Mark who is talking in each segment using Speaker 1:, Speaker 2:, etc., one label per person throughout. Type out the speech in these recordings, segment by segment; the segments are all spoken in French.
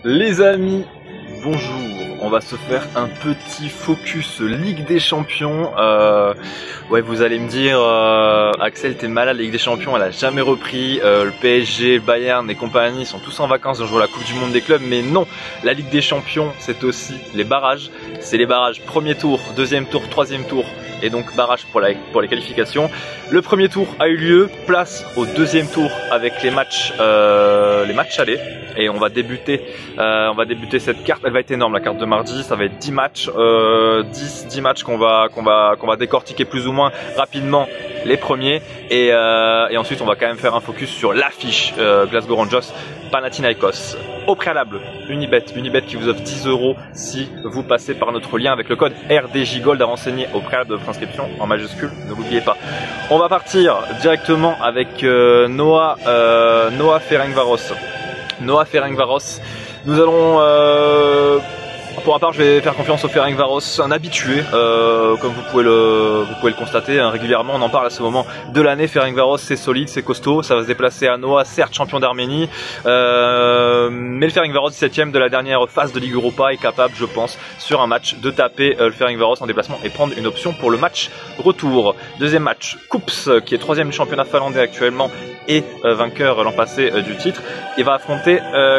Speaker 1: Les amis, bonjour, on va se faire un petit focus Ligue des Champions. Ouais, vous allez me dire, Axel, t'es malade, la Ligue des Champions, elle a jamais repris. Le PSG, le Bayern et compagnie sont tous en vacances, ils ont joué la Coupe du Monde des clubs, mais non, la Ligue des Champions, c'est aussi les barrages. C'est les barrages premier tour, deuxième tour, troisième tour, et donc barrage pour les qualifications. Le premier tour a eu lieu, place au deuxième tour avec les matchs allés. Et on va débuter cette carte. Elle va être énorme, la carte de mardi. Ça va être 10 matchs, 10 matchs qu'on va décortiquer plus ou moins rapidement les premiers. Et ensuite on va quand même faire un focus sur l'affiche Glasgow Rangers Panathinaikos. Au préalable, Unibet qui vous offre 10 € si vous passez par notre lien avec le code RDJGold à renseigner au préalable de votre inscription en majuscule, ne l'oubliez pas. On va partir directement avec Noah Ferencváros. Noah Ferencváros. Nous allons, pour ma part, je vais faire confiance au Ferencváros, un habitué, comme vous pouvez le constater hein, régulièrement. On en parle à ce moment de l'année. Ferencváros, c'est solide, c'est costaud. Ça va se déplacer à Noah, certes champion d'Arménie, mais le Ferencváros 17ème de la dernière phase de Ligue Europa est capable, je pense, sur un match de taper le Ferencváros en déplacement et prendre une option pour le match retour. Deuxième match, Kups, qui est 3ème du championnat finlandais actuellement et vainqueur l'an passé du titre. Il va affronter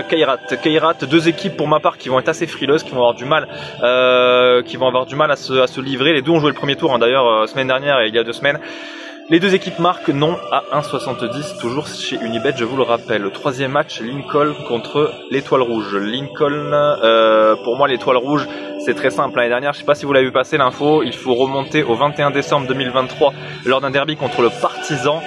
Speaker 1: Kairat. Kairat, deux équipes pour ma part qui vont être assez frileuses, qui vont avoir du mal à se livrer. Les deux ont joué le premier tour hein, d'ailleurs semaine dernière et il y a 2 semaines. Les deux équipes marquent non à 1,70, toujours chez Unibet, je vous le rappelle. Le troisième match, Lincoln contre l'Étoile Rouge. Lincoln, pour moi l'Étoile Rouge, c'est très simple. L'année dernière, je sais pas si vous l'avez vu passer l'info, il faut remonter au 21 décembre 2023 lors d'un derby contre le Partizan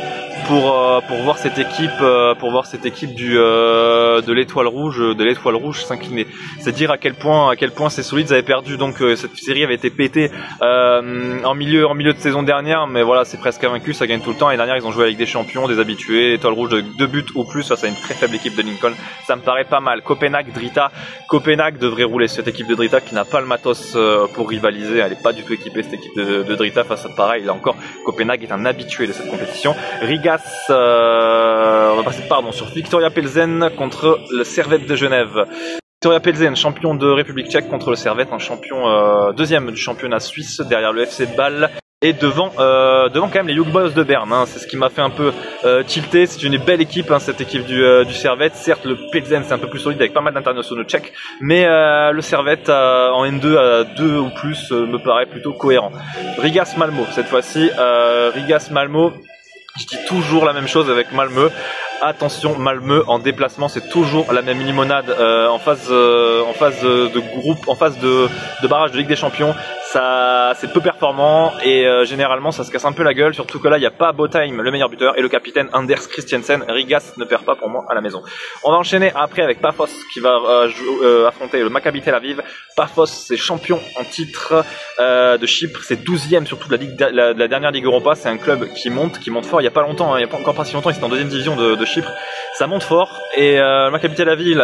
Speaker 1: pour voir cette équipe de l'Étoile Rouge s'incliner. C'est dire à quel point c'est solide. Ils avaient perdu donc cette série avait été pétée en milieu de saison dernière, mais voilà, c'est presque vaincu, ça gagne tout le temps. Et dernière, ils ont joué avec des champions, des habitués, Étoile Rouge de 2 buts ou plus face à une très faible équipe de Lincoln. Ça me paraît pas mal. Copenhague, Drita. Copenhague devrait rouler cette équipe de Drita qui n'a pas le matos pour rivaliser. Elle est pas du tout équipée cette équipe de Drita face à pareil. Là encore, Copenhague est un habitué de cette compétition. Rigas, on va passer sur Viktoria Plzeň contre le Servette de Genève. Viktoria Plzeň, champion de République tchèque contre le Servette, un champion deuxième du championnat suisse derrière le FC de Bâle. Et devant quand même les Young Boys de Berne, hein. C'est ce qui m'a fait un peu tilter. C'est une belle équipe, hein, cette équipe du Servette. Certes, le Plzeň c'est un peu plus solide avec pas mal d'internationaux tchèques, mais le Servette en N2 à 2 ou plus me paraît plutôt cohérent. Rigas Malmö cette fois-ci, Rigas Malmö. Je dis toujours la même chose avec Malmö. Attention, Malmö en déplacement, c'est toujours la même limonade en phase de groupe, en phase de barrage de Ligue des Champions. Ça, c'est peu performant et généralement ça se casse un peu la gueule, surtout que là il n'y a pas Botheim, le meilleur buteur, et le capitaine Anders Christiansen. Rigas ne perd pas pour moi à la maison. On va enchaîner après avec Paphos qui va affronter le Maccabi Tel Aviv. Paphos, c'est champion en titre de Chypre, c'est 12ème surtout de la dernière Ligue Europa. C'est un club qui monte fort. Il n'y a pas longtemps, hein, il n'y a pas encore pas si longtemps, ils étaient en 2ème division de Chypre. Ça monte fort et Maccabi Tel Aviv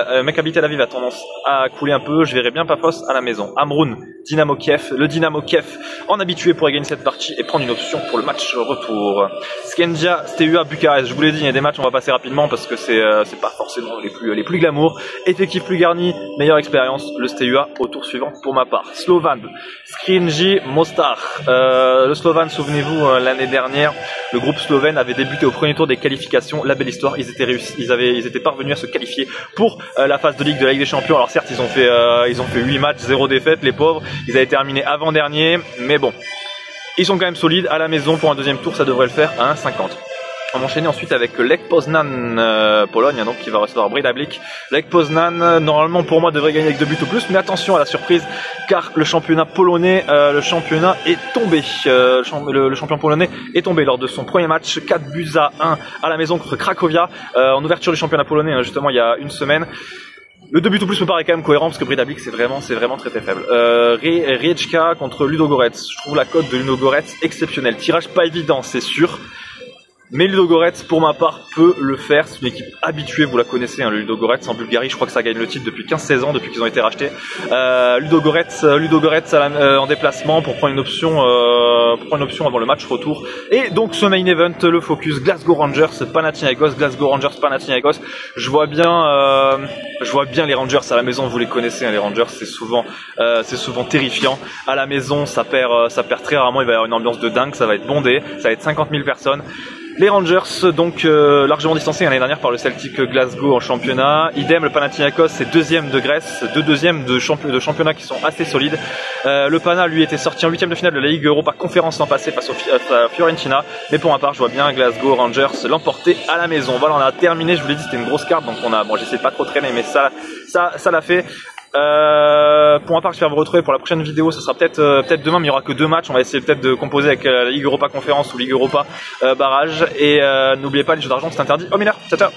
Speaker 1: a tendance à couler un peu. Je verrai bien Paphos à la maison. Amroun, Dynamo Kiev, le Dynamo Kiev en habitué pourrait gagner cette partie et prendre une option pour le match retour. Skendia, Steaua, Bucarest. Je vous l'ai dit, il y a des matchs on va passer rapidement parce que c'est pas forcément les plus glamour. Effectif plus garni, meilleure expérience, le Steaua au tour suivant pour ma part. Slovan, Skrinji, Mostar. Le Slovan, souvenez-vous, l'année dernière, le groupe slovène avait débuté au premier tour des qualifications. La belle histoire, ils étaient parvenus à se qualifier pour la phase de Ligue de la Ligue des Champions. Alors certes, ils ont fait 8 matchs, 0 défaite, les pauvres. Ils avaient terminé avant-dernier, mais bon, ils sont quand même solides. À la maison pour un deuxième tour, ça devrait le faire à 1,50. On va enchaîner ensuite avec Lech Poznan, Pologne, donc qui va recevoir Breidablik. Lech Poznan, normalement pour moi devrait gagner avec 2 buts ou plus, mais attention à la surprise, car le championnat polonais, le champion polonais est tombé lors de son premier match, 4 buts à 1 à la maison contre Cracovia, en ouverture du championnat polonais, hein, justement il y a une semaine. Le 2 buts ou plus me paraît quand même cohérent parce que Breidablik c'est vraiment très faible. Rijeka contre Ludogorets. Je trouve la cote de Ludogorets exceptionnelle. Tirage pas évident, c'est sûr. Mais Ludogorets, pour ma part, peut le faire. C'est une équipe habituée, vous la connaissez, hein, le Ludogorets en Bulgarie. Je crois que ça gagne le titre depuis 15-16 ans, depuis qu'ils ont été rachetés. Ludogorets en déplacement pour prendre une option avant le match retour. Et donc ce main event, le focus Glasgow Rangers Panathinaikos. Glasgow Rangers Panathinaikos. Je vois bien les Rangers à la maison. Vous les connaissez, hein, les Rangers, c'est souvent terrifiant. À la maison, ça perd très rarement. Il va y avoir une ambiance de dingue. Ça va être bondé. Ça va être 50 000 personnes. Les Rangers, donc largement distancés l'année dernière par le Celtic Glasgow en championnat. Idem, le Panathinaikos, c'est deuxième de Grèce, deux deuxièmes de championnats qui sont assez solides. Le Pana, lui, était sorti en huitième de finale de la Ligue Europa Conférence l'an passé face à Fiorentina. Mais pour ma part, je vois bien Glasgow Rangers l'emporter à la maison. Voilà, on a terminé. Je vous l'ai dit, c'était une grosse carte, donc j'essaie de pas trop traîner, mais ça l'a fait. Pour ma part, j'espère vous retrouver pour la prochaine vidéo. Ce sera peut-être demain, mais il y aura que 2 matchs. On va essayer peut-être de composer avec la Ligue Europa Conférence ou Ligue Europa barrage. Et n'oubliez pas, les jeux d'argent c'est interdit aux mineurs. Ciao ciao.